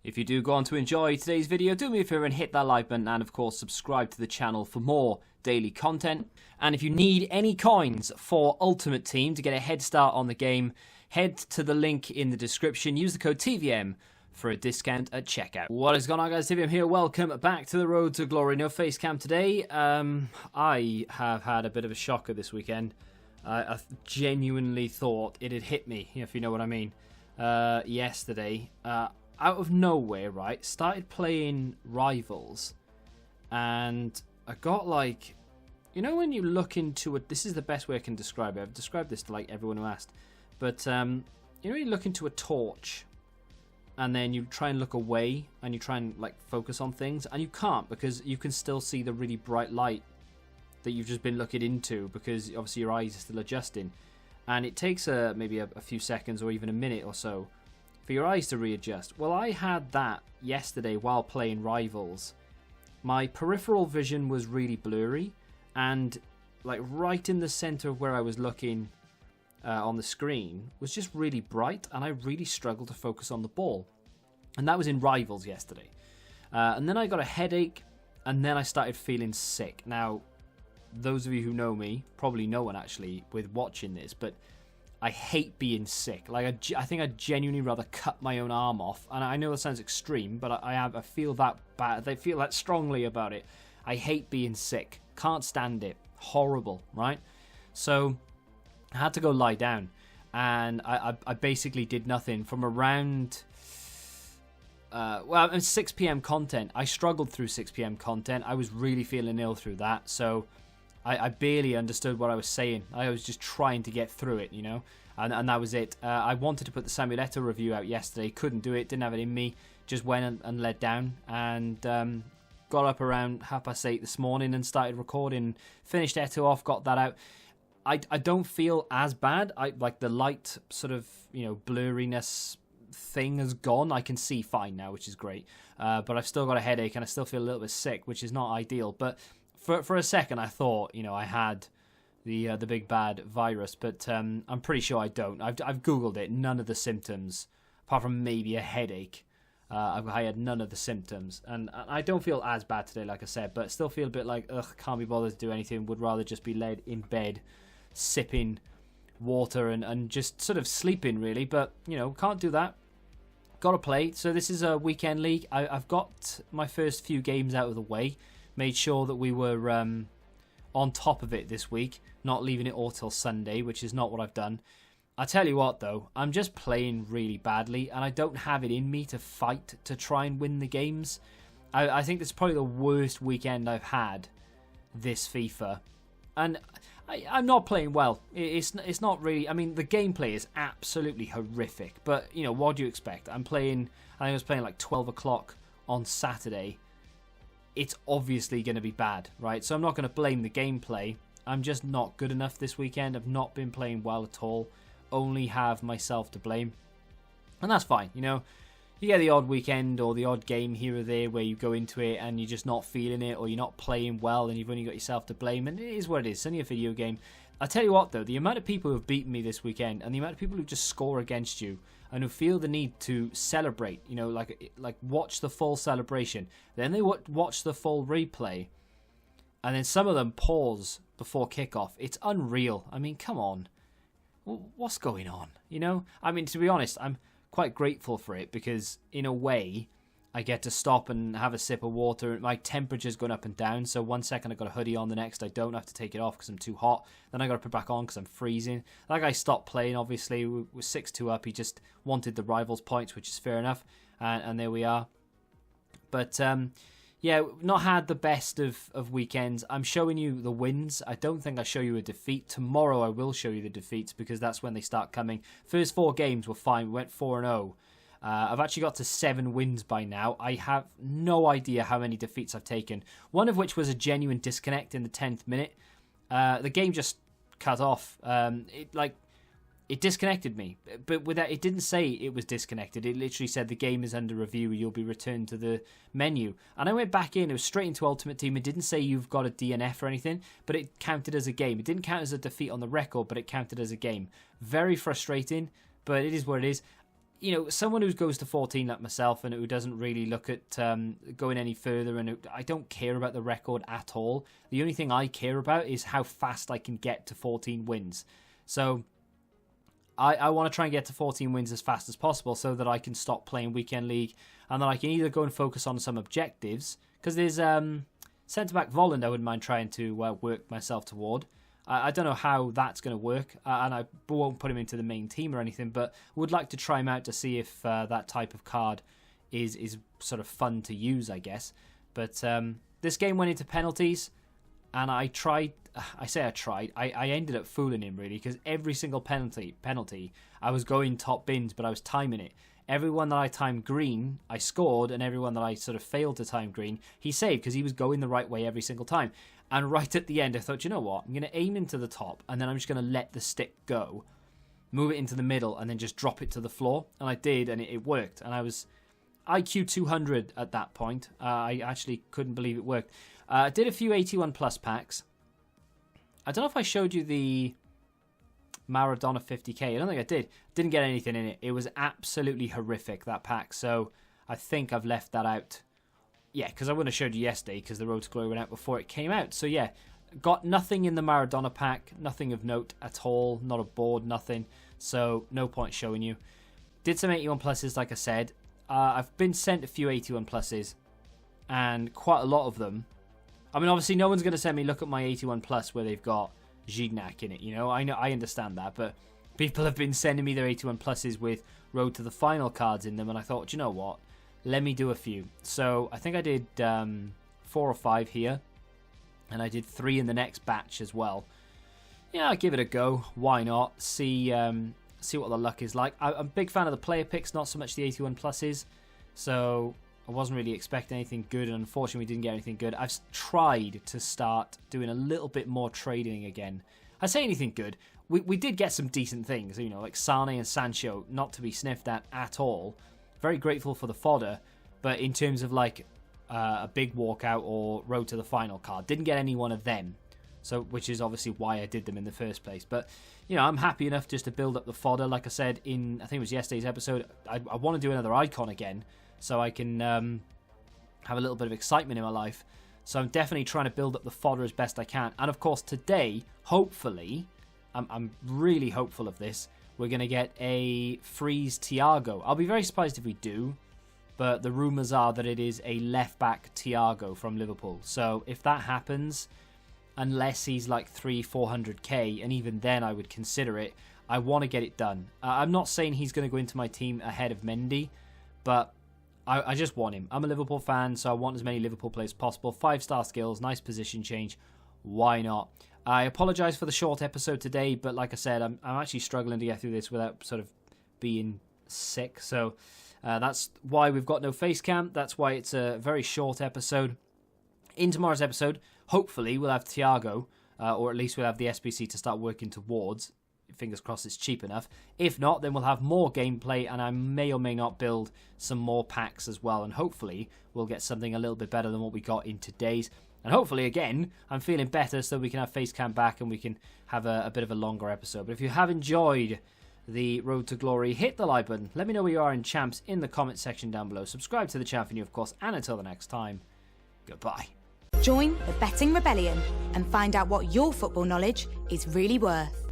If you do go on to enjoy today's video, do me a favour and hit that like button and of course subscribe to the channel for more daily content. And if you need any coins for Ultimate Team to get a head start on the game, head to the link in the description, use the code TVM for a discount at checkout. What is going on, guys? TVM here. Welcome back to the road to glory. No face cam today. I have had a bit of a shocker this weekend. I genuinely thought it had hit me, if you know what I mean. Yesterday, out of nowhere, right, started playing Rivals, and I got like, you know when you look into it, this is the best way I can describe it. I've described this to like everyone who asked, but you know you look into a torch, and then you try and look away, and you try and like focus on things, and you can't because you can still see the really bright light that you've just been looking into because obviously your eyes are still adjusting, and it takes maybe a few seconds or even a minute or so for your eyes to readjust. Well, I had that yesterday while playing Rivals. My peripheral vision was really blurry, and like right in the center of where I was looking on the screen was just really bright, and I really struggled to focus on the ball. And that was in Rivals yesterday. And then I got a headache, and then I started feeling sick. Now, those of you who know me, probably no one actually with watching this, but I hate being sick. Like I think I'd genuinely rather cut my own arm off. And I know that sounds extreme, but I feel that bad. I feel that strongly about it. I hate being sick. Can't stand it. Horrible, right? So I had to go lie down, and I basically did nothing from around 6 p.m. content. I struggled through 6 p.m. content. I was really feeling ill through that, so I barely understood what I was saying. I was just trying to get through it, you know, and that was it. I wanted to put the Samuel Eto'o review out yesterday, couldn't do it, didn't have it in me, just went and let down, and got up around 8:30 this morning and started recording, finished Eto'o off, got that out. I don't feel as bad. I like the light sort of, you know, blurriness thing has gone. I can see fine now, which is great, but I've still got a headache and I still feel a little bit sick, which is not ideal. But for a second I thought, you know, I had the big bad virus, but I'm pretty sure I don't. I've googled it. None of the symptoms, apart from maybe a headache. I had none of the symptoms, and I don't feel as bad today, like I said, but still feel a bit like, ugh, can't be bothered to do anything. Would rather just be laid in bed, sipping water and just sort of sleeping, really. But, you know, can't do that. Got to play. So this is a weekend league. I've got my first few games out of the way. Made sure that we were on top of it this week, not leaving it all till Sunday, which is not what I've done. I tell you what, though, I'm just playing really badly, and I don't have it in me to fight to try and win the games. I think this is probably the worst weekend I've had this FIFA, and I'm not playing well. It's not really. I mean, the gameplay is absolutely horrific, but you know, what do you expect? I think I was playing like 12 o'clock on Saturday. It's obviously going to be bad, right? So I'm not going to blame the gameplay. I'm just not good enough this weekend. I've not been playing well at all. Only have myself to blame. And that's fine, you know. You get the odd weekend or the odd game here or there where you go into it and you're just not feeling it, or you're not playing well and you've only got yourself to blame. And it is what it is. It's only a video game. I tell you what, though, the amount of people who have beaten me this weekend and the amount of people who just score against you and who feel the need to celebrate, you know, like watch the full celebration, then they watch the full replay, and then some of them pause before kickoff. It's unreal. I mean, come on. What's going on? You know? I mean, to be honest, I'm quite grateful for it because, in a way, I get to stop and have a sip of water. My temperature's going up and down, so one second I've got a hoodie on, the next I don't have to take it off because I'm too hot. Then I got to put it back on because I'm freezing. That guy stopped playing, obviously. We're 6-2 up. He just wanted the Rivals points, which is fair enough. And there we are. But, yeah, not had the best of weekends. I'm showing you the wins. I don't think I show you a defeat. Tomorrow I will show you the defeats because that's when they start coming. First 4 games were fine. We went 4-0. I've actually got to 7 wins by now. I have no idea how many defeats I've taken. One of which was a genuine disconnect in the 10th minute. The game just cut off. It disconnected me. But with that, it didn't say it was disconnected. It literally said the game is under review. You'll be returned to the menu. And I went back in. It was straight into Ultimate Team. It didn't say you've got a DNF or anything, but it counted as a game. It didn't count as a defeat on the record, but it counted as a game. Very frustrating, but it is what it is. someone who goes to 14 like myself and who doesn't really look at going any further, and I don't care about the record at all. The only thing I care about is how fast I can get to 14 wins. So I want to try and get to 14 wins as fast as possible so that I can stop playing Weekend League, and then I can either go and focus on some objectives, because there's centre-back Volland I wouldn't mind trying to work myself toward. I don't know how that's going to work, and I won't put him into the main team or anything, but would like to try him out to see if that type of card is sort of fun to use, I guess. But this game went into penalties, and I ended up fooling him, really, because every single penalty, I was going top bins, but I was timing it. Everyone that I timed green, I scored, and everyone that I sort of failed to time green, he saved, because he was going the right way every single time. And right at the end, I thought, you know what? I'm going to aim into the top, and then I'm just going to let the stick go, move it into the middle, and then just drop it to the floor. And I did, and it worked. And I was IQ 200 at that point. I actually couldn't believe it worked. I did a few 81 plus packs. I don't know if I showed you the Maradona 50k. I don't think I did. Didn't get anything in it. It was absolutely horrific, that pack. So I think I've left that out. Yeah, because I wouldn't have showed you yesterday because the Road to Glory went out before it came out. So yeah, got nothing in the Maradona pack. Nothing of note at all. Not a board, nothing. So no point showing you. Did some 81 pluses, like I said. I've been sent a few 81 pluses, and quite a lot of them. I mean, obviously, no one's going to send me, look at my 81 plus where they've got Gignac in it, I understand that, but people have been sending me their 81 pluses with Road to the Final cards in them, and I thought, you know what? Let me do a few. So I think I did 4 or 5 here, and I did 3 in the next batch as well. Yeah, I'll give it a go. Why not? See what the luck is like. I'm a big fan of the player picks, not so much the 81 pluses. So I wasn't really expecting anything good, and unfortunately we didn't get anything good. I've tried to start doing a little bit more trading again. I say anything good. We did get some decent things, like Sane and Sancho, not to be sniffed at all. Very grateful for the fodder, but in terms of like a big walkout or Road to the Final card, didn't get any one of them. So, which is obviously why I did them in the first place. But, I'm happy enough just to build up the fodder. Like I said in, I think it was yesterday's episode, I want to do another icon again, so I can have a little bit of excitement in my life. So I'm definitely trying to build up the fodder as best I can. And of course today, hopefully, I'm really hopeful of this, we're going to get a freeze Thiago. I'll be very surprised if we do, but the rumours are that it is a left-back Thiago from Liverpool. So if that happens, unless he's like 300-400k, and even then I would consider it, I want to get it done. I'm not saying he's going to go into my team ahead of Mendy, but I just want him. I'm a Liverpool fan, so I want as many Liverpool players as possible. 5-star skills, nice position change. Why not? I apologise for the short episode today, but like I said, I'm actually struggling to get through this without sort of being sick. So that's why we've got no face cam. That's why it's a very short episode. In tomorrow's episode, hopefully we'll have Thiago, or at least we'll have the SBC to start working towards. Fingers crossed it's cheap enough. If not, then we'll have more gameplay, and I may or may not build some more packs as well, and hopefully we'll get something a little bit better than what we got in today's. And hopefully, again, I'm feeling better so we can have Facecam back and we can have a bit of a longer episode. But if you have enjoyed the Road to Glory, hit the like button. Let me know where you are in champs in the comment section down below. Subscribe to the channel for new, of course. And until the next time, goodbye. Join the Betting Rebellion and find out what your football knowledge is really worth.